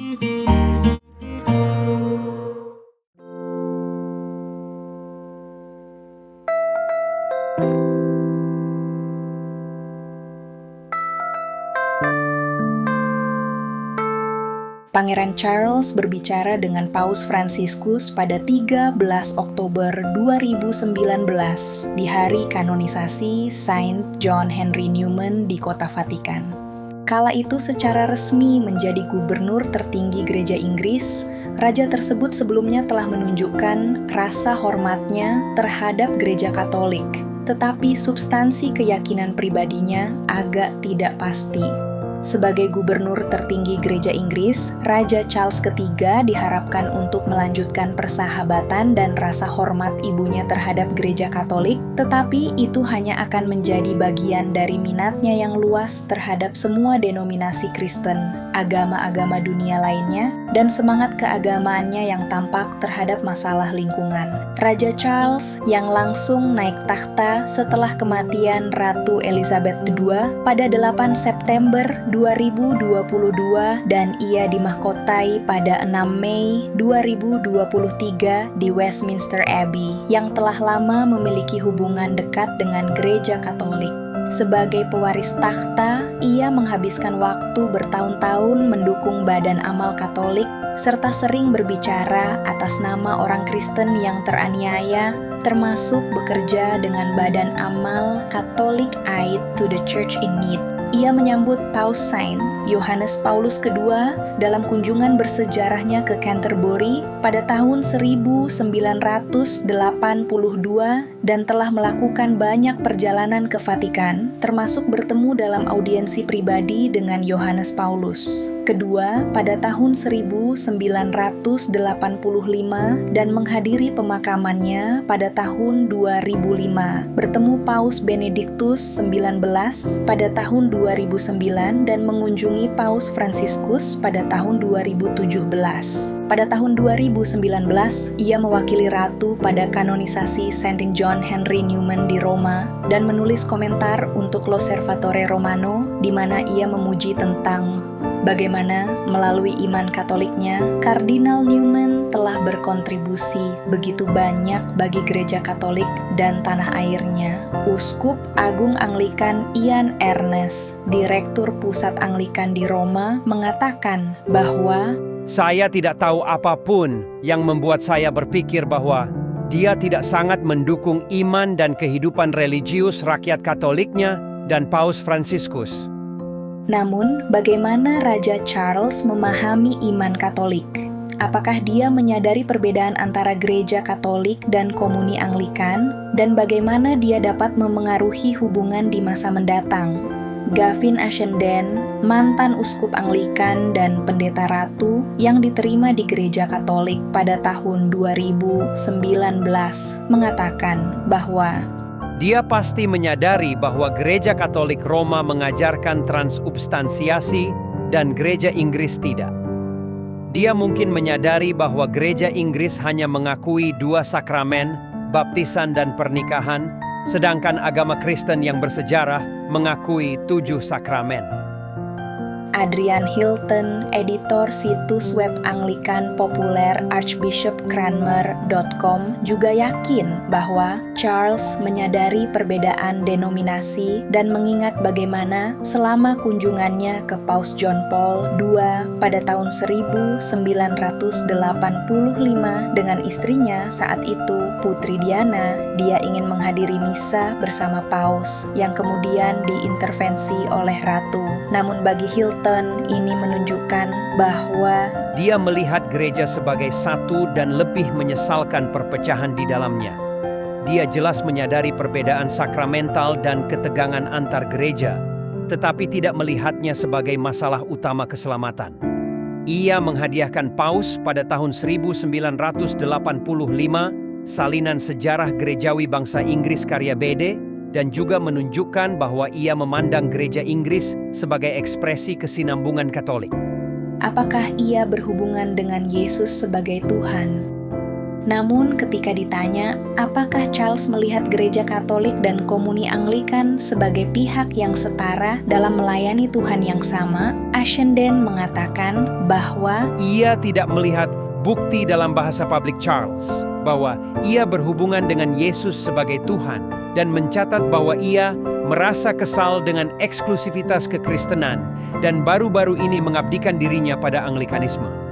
Pangeran Charles berbicara dengan Paus Fransiskus pada 13 Oktober 2019 di hari kanonisasi Saint John Henry Newman di Kota Vatikan. Kala itu secara resmi menjadi gubernur tertinggi Gereja Inggris, raja tersebut sebelumnya telah menunjukkan rasa hormatnya terhadap Gereja Katolik, tetapi substansi keyakinan pribadinya agak tidak pasti. Sebagai gubernur tertinggi Gereja Inggris, Raja Charles III diharapkan untuk melanjutkan persahabatan dan rasa hormat ibunya terhadap Gereja Katolik, tetapi itu hanya akan menjadi bagian dari minatnya yang luas terhadap semua denominasi Kristen, agama-agama dunia lainnya, dan semangat keagamaannya yang tampak terhadap masalah lingkungan. Raja Charles yang langsung naik takhta setelah kematian Ratu Elizabeth II pada 8 September 2022 dan ia dimahkotai pada 6 Mei 2023 di Westminster Abbey yang telah lama memiliki hubungan dekat dengan Gereja Katolik. Sebagai pewaris takhta, ia menghabiskan waktu bertahun-tahun mendukung Badan Amal Katolik serta sering berbicara atas nama orang Kristen yang teraniaya, termasuk bekerja dengan Badan Amal Catholic Aid to the Church in Need. Ia menyambut Paus Saint Yohanes Paulus II dalam kunjungan bersejarahnya ke Canterbury pada tahun 1982 dan telah melakukan banyak perjalanan ke Vatikan, termasuk bertemu dalam audiensi pribadi dengan Yohanes Paulus. Kedua, pada tahun 1985 dan menghadiri pemakamannya pada tahun 2005. Bertemu Paus Benediktus XIX pada tahun 2009 dan mengunjungi Paus Fransiskus pada tahun 2017. Pada tahun 2019, ia mewakili Ratu pada kanonisasi Saint John Henry Newman di Roma dan menulis komentar untuk L'Osservatore Romano di mana ia memuji tentang bagaimana melalui iman Katoliknya, Kardinal Newman telah berkontribusi begitu banyak bagi Gereja Katolik dan tanah airnya. Uskup Agung Anglikan Ian Ernest, Direktur Pusat Anglikan di Roma, mengatakan bahwa saya tidak tahu apapun yang membuat saya berpikir bahwa dia tidak sangat mendukung iman dan kehidupan religius rakyat Katoliknya dan Paus Fransiskus. Namun, bagaimana Raja Charles memahami iman Katolik? Apakah dia menyadari perbedaan antara Gereja Katolik dan Komuni Anglikan? Dan bagaimana dia dapat memengaruhi hubungan di masa mendatang? Gavin Ashenden, mantan uskup Anglikan dan pendeta ratu yang diterima di Gereja Katolik pada tahun 2019, mengatakan bahwa dia pasti menyadari bahwa Gereja Katolik Roma mengajarkan transubstansiasi dan Gereja Inggris tidak. Dia mungkin menyadari bahwa Gereja Inggris hanya mengakui 2 sakramen, baptisan dan pernikahan, sedangkan agama Kristen yang bersejarah mengakui 7 sakramen. Adrian Hilton, editor situs web Anglikan populer archbishopcranmer.com, juga yakin bahwa Charles menyadari perbedaan denominasi dan mengingat bagaimana selama kunjungannya ke Paus John Paul II pada tahun 1985 dengan istrinya saat itu, Putri Diana, dia ingin menghadiri misa bersama Paus yang kemudian diintervensi oleh Ratu. Namun bagi Hilton, ini menunjukkan bahwa dia melihat gereja sebagai satu dan lebih menyesalkan perpecahan di dalamnya. Dia jelas menyadari perbedaan sakramental dan ketegangan antar gereja, tetapi tidak melihatnya sebagai masalah utama keselamatan. Ia menghadiahkan Paus pada tahun 1985 salinan sejarah gerejawi bangsa Inggris karya Bede, dan juga menunjukkan bahwa ia memandang Gereja Inggris sebagai ekspresi kesinambungan Katolik. Apakah ia berhubungan dengan Yesus sebagai Tuhan? Namun ketika ditanya, apakah Charles melihat Gereja Katolik dan Komuni Anglikan sebagai pihak yang setara dalam melayani Tuhan yang sama, Ashenden mengatakan bahwa ia tidak melihat bukti dalam bahasa publik Charles bahwa ia berhubungan dengan Yesus sebagai Tuhan dan mencatat bahwa ia merasa kesal dengan eksklusivitas kekristenan dan baru-baru ini mengabdikan dirinya pada Anglikanisme.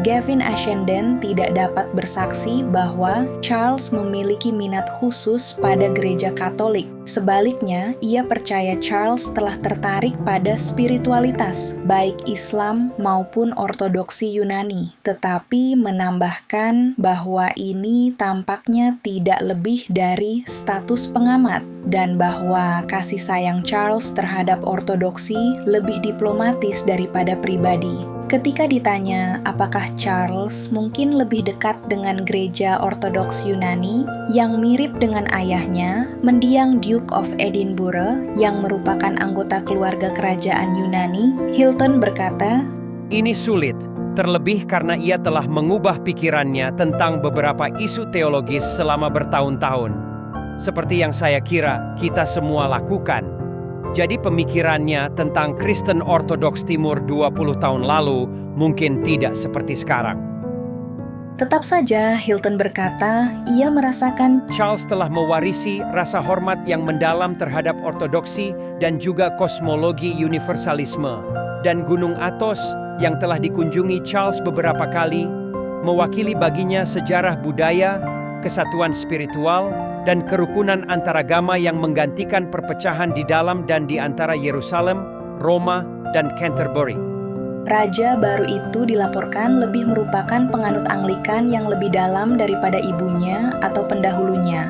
Gavin Ashenden tidak dapat bersaksi bahwa Charles memiliki minat khusus pada gereja Katolik. Sebaliknya, ia percaya Charles telah tertarik pada spiritualitas, baik Islam maupun Ortodoksi Yunani, tetapi menambahkan bahwa ini tampaknya tidak lebih dari status pengamat, dan bahwa kasih sayang Charles terhadap Ortodoksi lebih diplomatis daripada pribadi. Ketika ditanya apakah Charles mungkin lebih dekat dengan gereja Ortodoks Yunani yang mirip dengan ayahnya, mendiang Duke of Edinburgh yang merupakan anggota keluarga kerajaan Yunani, Hilton berkata, Ini sulit, terlebih karena ia telah mengubah pikirannya tentang beberapa isu teologis selama bertahun-tahun. Seperti yang saya kira kita semua lakukan. Jadi pemikirannya tentang Kristen Ortodoks Timur 20 tahun lalu mungkin tidak seperti sekarang. Tetap saja, Hilton berkata, ia merasakan Charles telah mewarisi rasa hormat yang mendalam terhadap ortodoksi dan juga kosmologi universalisme. Dan Gunung Athos yang telah dikunjungi Charles beberapa kali, mewakili baginya sejarah budaya, kesatuan spiritual, dan kerukunan antaragama yang menggantikan perpecahan di dalam dan di antara Yerusalem, Roma, dan Canterbury. Raja baru itu dilaporkan lebih merupakan penganut Anglikan yang lebih dalam daripada ibunya atau pendahulunya,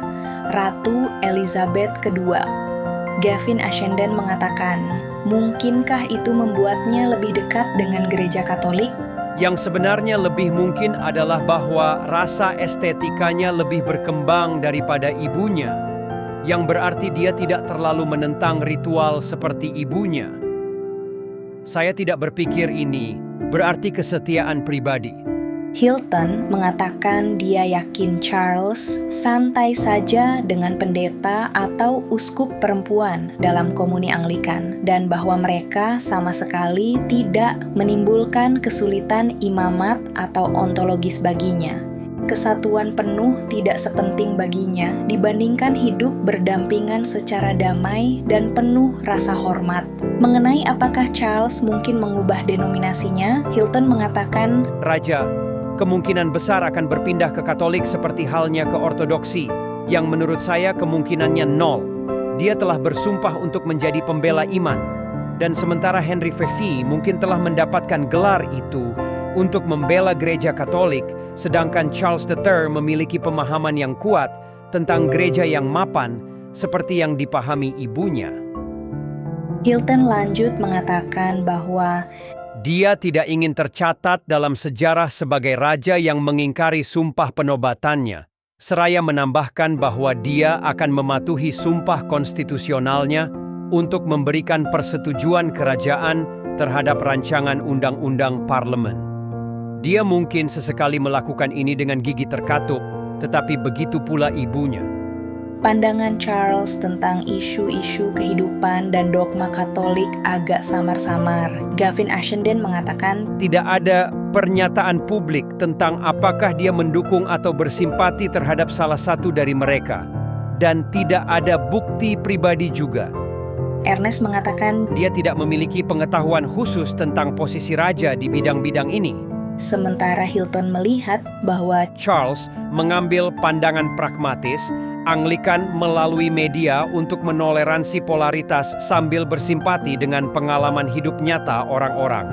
Ratu Elizabeth II. Gavin Ashenden mengatakan, mungkinkah itu membuatnya lebih dekat dengan gereja Katolik? Yang sebenarnya lebih mungkin adalah bahwa rasa estetikanya lebih berkembang daripada ibunya, yang berarti dia tidak terlalu menentang ritual seperti ibunya. Saya tidak berpikir ini berarti kesetiaan pribadi. Hilton mengatakan dia yakin Charles santai saja dengan pendeta atau uskup perempuan dalam komuni Anglikan dan bahwa mereka sama sekali tidak menimbulkan kesulitan imamat atau ontologis baginya. Kesatuan penuh tidak sepenting baginya dibandingkan hidup berdampingan secara damai dan penuh rasa hormat. Mengenai apakah Charles mungkin mengubah denominasinya, Hilton mengatakan, Raja kemungkinan besar akan berpindah ke Katolik seperti halnya ke Ortodoksi, yang menurut saya kemungkinannya nol. Dia telah bersumpah untuk menjadi pembela iman, dan sementara Henry V mungkin telah mendapatkan gelar itu untuk membela gereja Katolik, sedangkan Charles III memiliki pemahaman yang kuat tentang gereja yang mapan seperti yang dipahami ibunya. Hilton lanjut mengatakan bahwa dia tidak ingin tercatat dalam sejarah sebagai raja yang mengingkari sumpah penobatannya, seraya menambahkan bahwa dia akan mematuhi sumpah konstitusionalnya untuk memberikan persetujuan kerajaan terhadap rancangan undang-undang parlemen. Dia mungkin sesekali melakukan ini dengan gigi terkatup, tetapi begitu pula ibunya. pandangan Charles tentang isu-isu kehidupan dan dogma Katolik agak samar-samar. Gavin Ashenden mengatakan, Tidak ada pernyataan publik tentang apakah dia mendukung atau bersimpati terhadap salah satu dari mereka. Dan tidak ada bukti pribadi juga. Ernest mengatakan, Dia tidak memiliki pengetahuan khusus tentang posisi raja di bidang-bidang ini. sementara Hilton melihat bahwa Charles mengambil pandangan pragmatis, Anglikan melalui media untuk menoleransi polaritas sambil bersimpati dengan pengalaman hidup nyata orang-orang.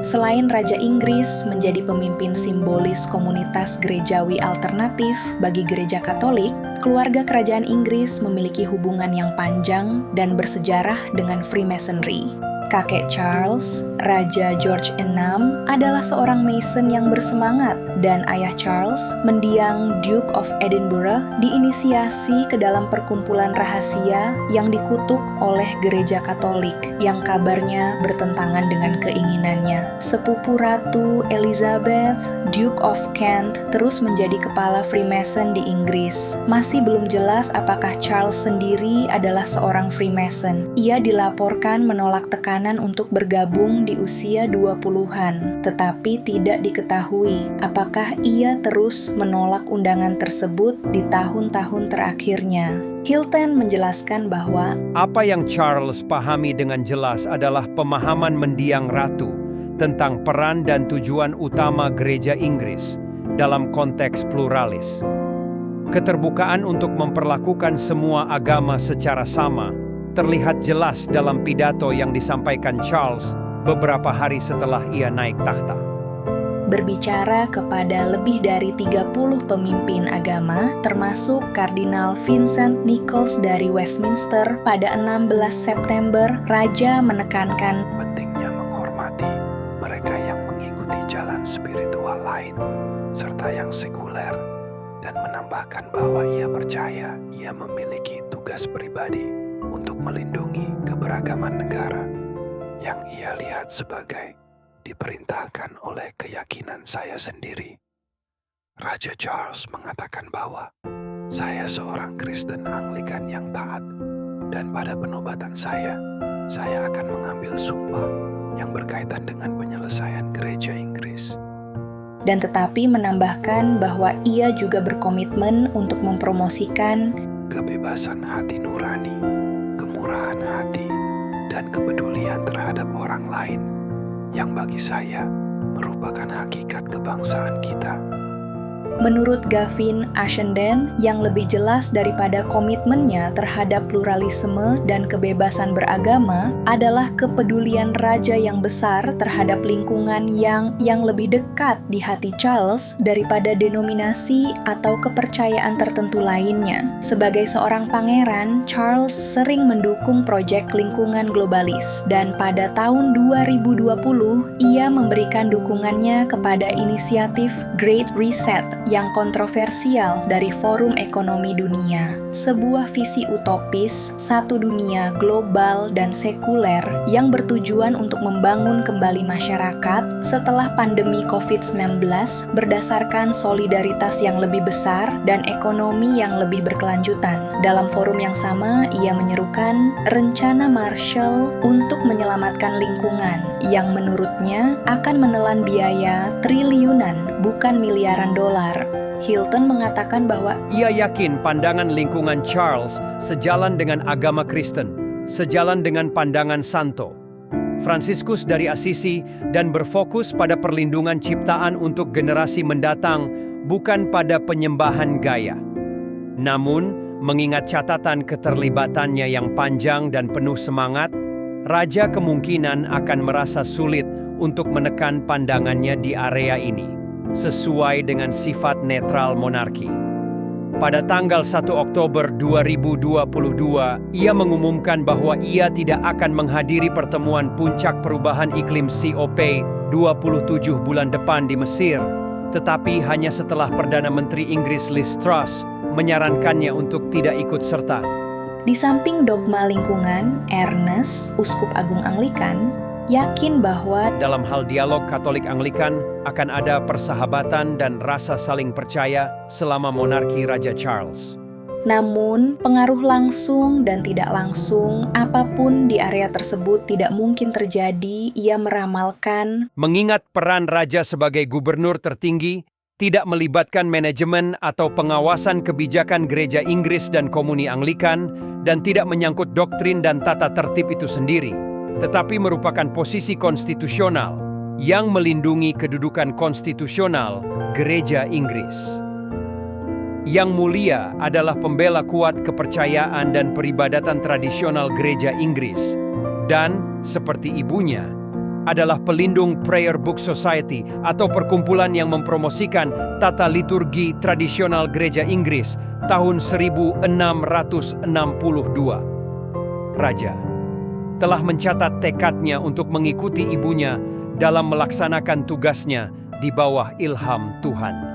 selain Raja Inggris menjadi pemimpin simbolis komunitas gerejawi alternatif bagi gereja Katolik, keluarga kerajaan Inggris memiliki hubungan yang panjang dan bersejarah dengan Freemasonry. Kakek Charles, Raja George VI, adalah seorang Mason yang bersemangat, dan ayah Charles, mendiang Duke of Edinburgh, diinisiasi ke dalam perkumpulan rahasia yang dikutuk oleh gereja Katolik, yang kabarnya bertentangan dengan keinginannya. Sepupu Ratu Elizabeth, Duke of Kent, terus menjadi kepala Freemason di Inggris. Masih belum jelas apakah Charles sendiri adalah seorang Freemason. Ia dilaporkan menolak tekanan perjalanan untuk bergabung di usia 20-an, tetapi tidak diketahui apakah ia terus menolak undangan tersebut di tahun-tahun terakhirnya. Hilton menjelaskan bahwa Apa yang Charles pahami dengan jelas adalah pemahaman mendiang ratu tentang peran dan tujuan utama gereja Inggris dalam konteks pluralis. Keterbukaan untuk memperlakukan semua agama secara sama terlihat jelas dalam pidato yang disampaikan Charles beberapa hari setelah ia naik takhta. berbicara kepada lebih dari 30 pemimpin agama, termasuk Kardinal Vincent Nichols dari Westminster pada 16 September, Raja menekankan pentingnya menghormati mereka yang mengikuti jalan spiritual lain, serta yang sekuler, dan menambahkan bahwa ia percaya ia memiliki tugas pribadi untuk melindungi keberagaman negara yang ia lihat sebagai diperintahkan oleh keyakinan saya sendiri. Raja Charles mengatakan bahwa saya seorang Kristen Anglikan yang taat, dan pada penobatan saya akan mengambil sumpah yang berkaitan dengan penyelesaian gereja Inggris. dan tetapi menambahkan bahwa ia juga berkomitmen untuk mempromosikan Kebebasan hati nurani, kemurahan hati, dan kepedulian terhadap orang lain yang bagi saya merupakan hakikat kebangsaan kita. Menurut Gavin Ashenden, yang lebih jelas daripada komitmennya terhadap pluralisme dan kebebasan beragama adalah kepedulian raja yang besar terhadap lingkungan yang lebih dekat di hati Charles daripada denominasi atau kepercayaan tertentu lainnya. Sebagai seorang pangeran, Charles sering mendukung proyek lingkungan globalis, dan pada tahun 2020 ia memberikan dukungannya kepada inisiatif Great Reset yang kontroversial dari Forum Ekonomi Dunia, sebuah visi utopis satu dunia global dan sekuler yang bertujuan untuk membangun kembali masyarakat setelah pandemi COVID-19 berdasarkan solidaritas yang lebih besar dan ekonomi yang lebih berkelanjutan. Dalam forum yang sama, ia menyerukan rencana Marshall untuk menyelamatkan lingkungan yang menurutnya akan menelan biaya triliunan, bukan miliaran dolar. Hilton mengatakan bahwa Ia yakin pandangan lingkungan Charles sejalan dengan agama Kristen, sejalan dengan pandangan Santo Fransiskus dari Assisi, dan berfokus pada perlindungan ciptaan untuk generasi mendatang, bukan pada penyembahan gaya. Namun, mengingat catatan keterlibatannya yang panjang dan penuh semangat, Raja kemungkinan akan merasa sulit untuk menekan pandangannya di area ini, sesuai dengan sifat netral monarki. Pada tanggal 1 Oktober 2022, ia mengumumkan bahwa ia tidak akan menghadiri pertemuan puncak perubahan iklim COP 27 bulan depan di Mesir, tetapi hanya setelah Perdana Menteri Inggris Liz Truss menyarankannya untuk tidak ikut serta. di samping dogma lingkungan, Ernest, Uskup Agung Anglikan, yakin bahwa Dalam hal dialog Katolik Anglikan, akan ada persahabatan dan rasa saling percaya selama monarki Raja Charles. namun pengaruh langsung dan tidak langsung apapun di area tersebut tidak mungkin terjadi. Ia meramalkan Mengingat peran Raja sebagai gubernur tertinggi, tidak melibatkan manajemen atau pengawasan kebijakan gereja Inggris dan Komuni Anglikan, dan tidak menyangkut doktrin dan tata tertib itu sendiri, tetapi merupakan posisi konstitusional yang melindungi kedudukan konstitusional gereja Inggris. Yang Mulia adalah pembela kuat kepercayaan dan peribadatan tradisional gereja Inggris, dan, seperti ibunya, adalah pelindung Prayer Book Society atau perkumpulan yang mempromosikan tata liturgi tradisional gereja Inggris tahun 1662. Raja telah mencatat tekadnya untuk mengikuti ibunya dalam melaksanakan tugasnya di bawah ilham Tuhan.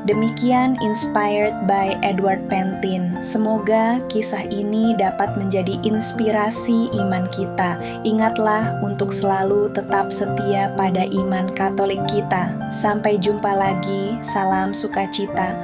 demikian Inspired by Edward Pentin. Semoga kisah ini dapat menjadi inspirasi iman kita. Ingatlah untuk selalu tetap setia pada iman Katolik kita. Sampai jumpa lagi. Salam sukacita.